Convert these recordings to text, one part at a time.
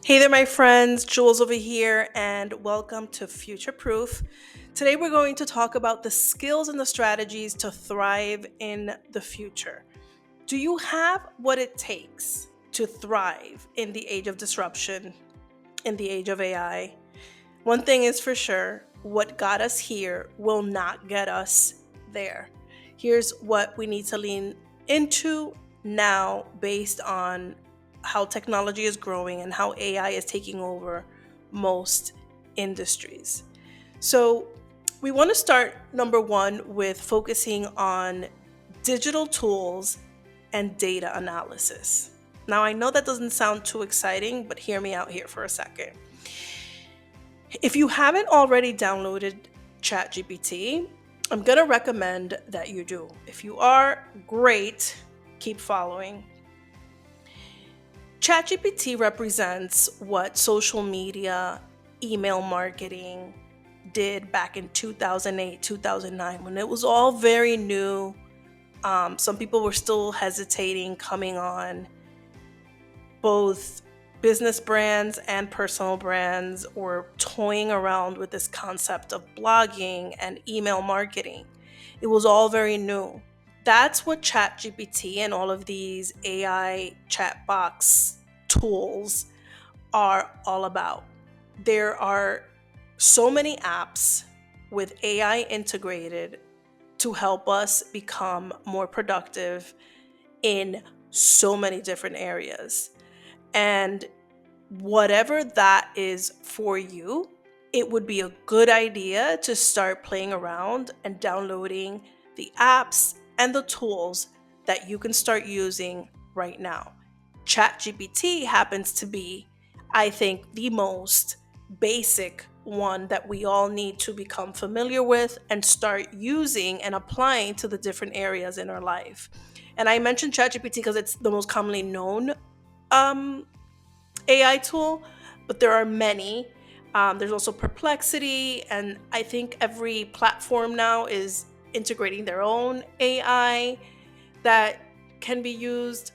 Hey there, my friends. Jules over here, and welcome to Future Proof. Today, we're going to talk about the skills and the strategies to thrive in the future. Do you have what it takes to thrive in the age of disruption, in the age of AI? One thing is for sure, what got us here will not get us there. Here's what we need to lean into now based on how technology is growing and how AI is taking over most industries. So, we want to start number one with focusing on digital tools and data analysis. Now, I know that doesn't sound too exciting, but hear me out here for a second. If you haven't already downloaded ChatGPT, I'm going to recommend that you do. If you are, great, keep following. ChatGPT represents what social media, email marketing did back in 2008, 2009, when it was all very new. Some people were still hesitating coming on. Both business brands and personal brands were toying around with this concept of blogging and email marketing. It was all very new. That's what ChatGPT and all of these AI chat box tools are all about. There are so many apps with AI integrated to help us become more productive in so many different areas. And whatever that is for you, it would be a good idea to start playing around and downloading the apps and the tools that you can start using right now. ChatGPT happens to be, I think, the most basic one that we all need to become familiar with and start using and applying to the different areas in our life. And I mentioned ChatGPT because it's the most commonly known um, AI tool, but there are many. There's also Perplexity, and I think every platform now is integrating their own AI that can be used.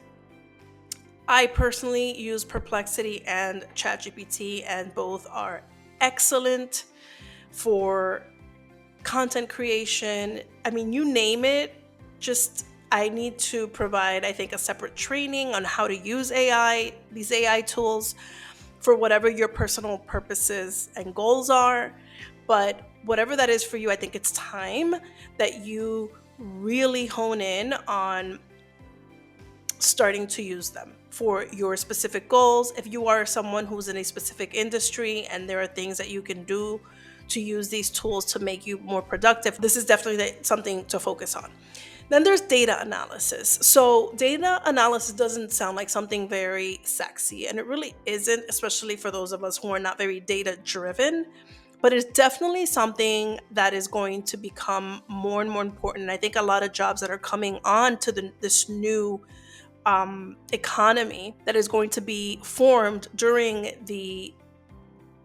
I personally use Perplexity and ChatGPT, and both are excellent for content creation. I mean, you name it, just I need to provide, I think, a separate training on how to use AI, these AI tools, for whatever your personal purposes and goals are. But whatever that is for you, I think it's time that you really hone in on starting to use them for your specific goals. If you are someone who's in a specific industry and there are things that you can do to use these tools to make you more productive, this is definitely something to focus on. Then there's data analysis. So, data analysis doesn't sound like something very sexy, and it really isn't, especially for those of us who are not very data driven. But it's definitely something that is going to become more and more important. I think a lot of jobs that are coming on to this new economy that is going to be formed during the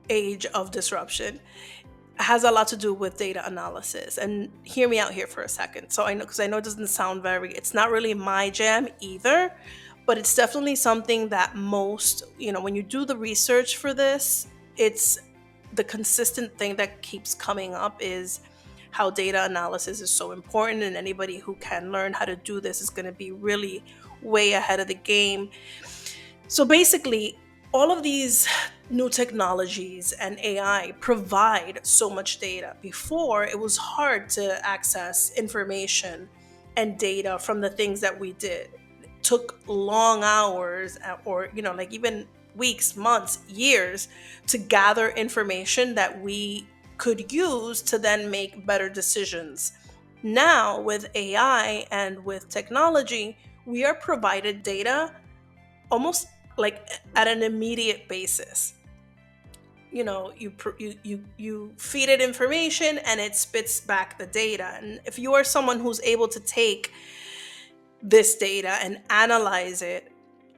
age of disruption has a lot to do with data analysis. And hear me out here for a second. So I know, because I know it doesn't sound very, it's not really my jam either, but it's definitely something that most, when you do the research for this, it's the consistent thing that keeps coming up is how data analysis is so important. And anybody who can learn how to do this is going to be really way ahead of the game. So basically, all of these new technologies and AI provide so much data. Before, it was hard to access information and data from the things that we did. It took long hours or, like even weeks, months, years to gather information that we could use to then make better decisions. Now, with AI and with technology, we are provided data almost like at an immediate basis. You feed it information and it spits back the data. And if you are someone who's able to take this data and analyze it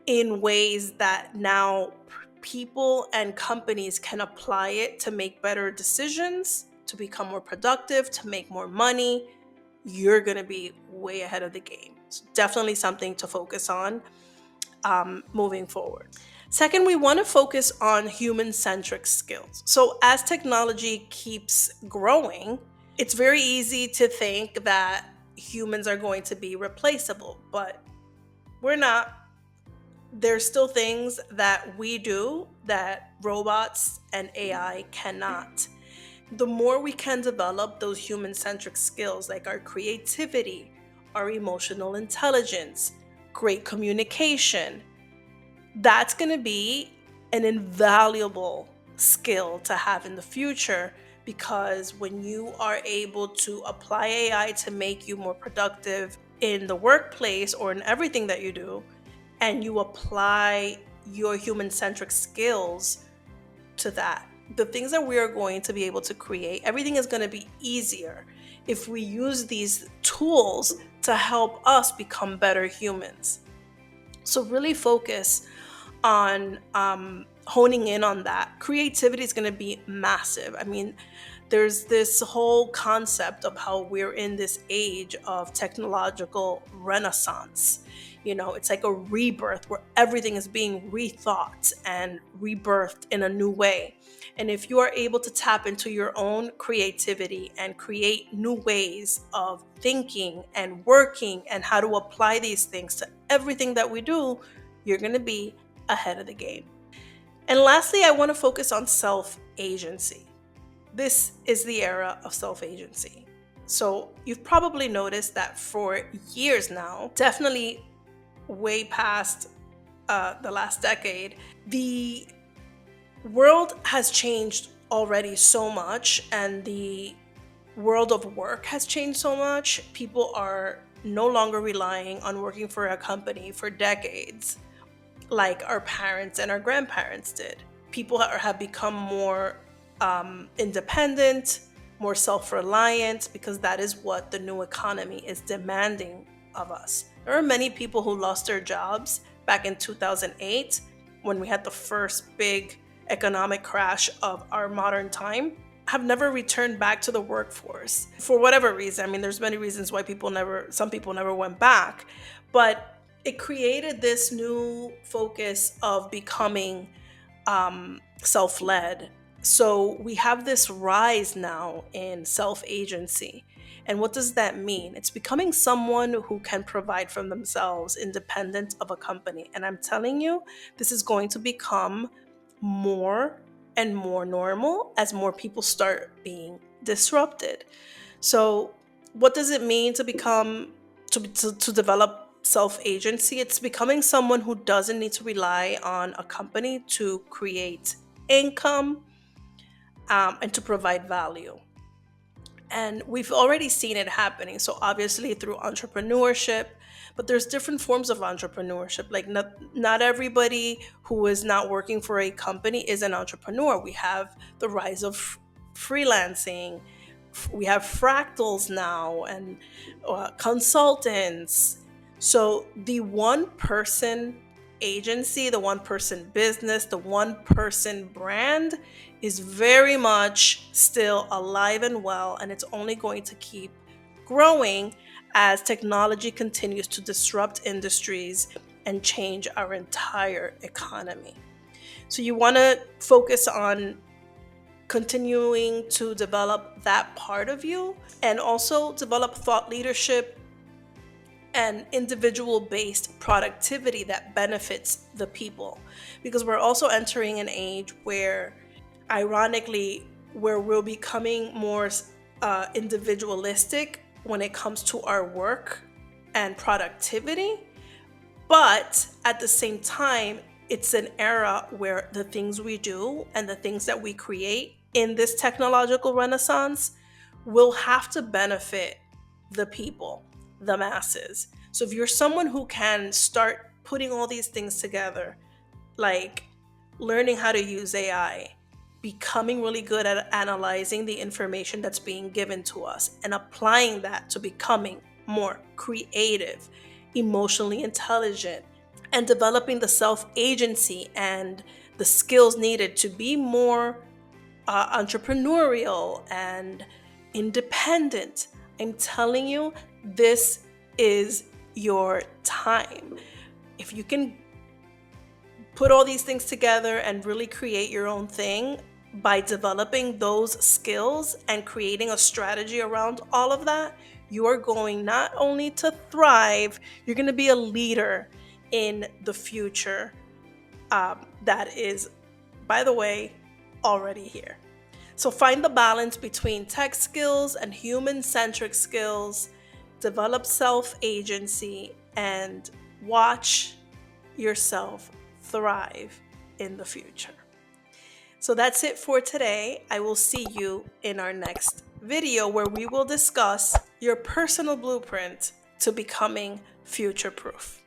in ways that now people and companies can apply it to make better decisions, to become more productive, to make more money, you're going to be way ahead of the game. It's definitely something to focus on moving forward. Second, we want to focus on human centric skills. So, as technology keeps growing, it's very easy to think that humans are going to be replaceable, but we're not. There's still things that we do that robots and AI cannot. The more we can develop those human centric skills, like our creativity, our emotional intelligence, great communication, that's going to be an invaluable skill to have in the future, because when you are able to apply AI to make you more productive in the workplace or in everything that you do, and you apply your human centric skills to that, the things that we are going to be able to create, everything is going to be easier if we use these tools to help us become better humans. So, really focus on honing in on that. Creativity is going to be massive. I mean, there's this whole concept of how we're in this age of technological renaissance. It's like a rebirth where everything is being rethought and rebirthed in a new way. And if you are able to tap into your own creativity and create new ways of thinking and working and how to apply these things to everything that we do, you're going to be ahead of the game. And lastly, I want to focus on self agency. This is the era of self agency. So you've probably noticed that for years now, definitely way past the last decade, the world has changed already so much, and the world of work has changed so much. People are no longer relying on working for a company for decades like our parents and our grandparents did. People have become more independent, more self reliant, because that is what the new economy is demanding of us. There are many people who lost their jobs back in 2008 when we had the first big economic crash of our modern time, have never returned back to the workforce for whatever reason. I mean, there's many reasons why some people never went back, but it created this new focus of becoming self-led. So we have this rise now in self-agency. And what does that mean? It's becoming someone who can provide for themselves independent of a company. And I'm telling you, this is going to become more and more normal as more people start being disrupted. So, what does it mean to develop self agency? It's becoming someone who doesn't need to rely on a company to create income and to provide value. And we've already seen it happening. So, obviously, through entrepreneurship, but there's different forms of entrepreneurship. Like, not everybody who is not working for a company is an entrepreneur. We have the rise of freelancing, we have fractals now, and consultants. So, the one person agency, the one person business, the one person brand is very much still alive and well, and it's only going to keep growing as technology continues to disrupt industries and change our entire economy. So you want to focus on continuing to develop that part of you, and also develop thought leadership and individual based productivity that benefits the people, because we're also entering an age where, ironically, where we're becoming more individualistic when it comes to our work and productivity. But at the same time, it's an era where the things we do and the things that we create in this technological renaissance will have to benefit the people, the masses. So if you're someone who can start putting all these things together, like learning how to use AI, becoming really good at analyzing the information that's being given to us and applying that to becoming more creative, emotionally intelligent, and developing the self agency and the skills needed to be more entrepreneurial and independent. I'm telling you, this is your time. If you can put all these things together and really create your own thing by developing those skills and creating a strategy around all of that, you are going not only to thrive, you're going to be a leader in the future that is, by the way, already here. So find the balance between tech skills and human-centric skills, develop self-agency, and watch yourself thrive in the future. So that's it for today. I will see you in our next video where we will discuss your personal blueprint to becoming future-proof.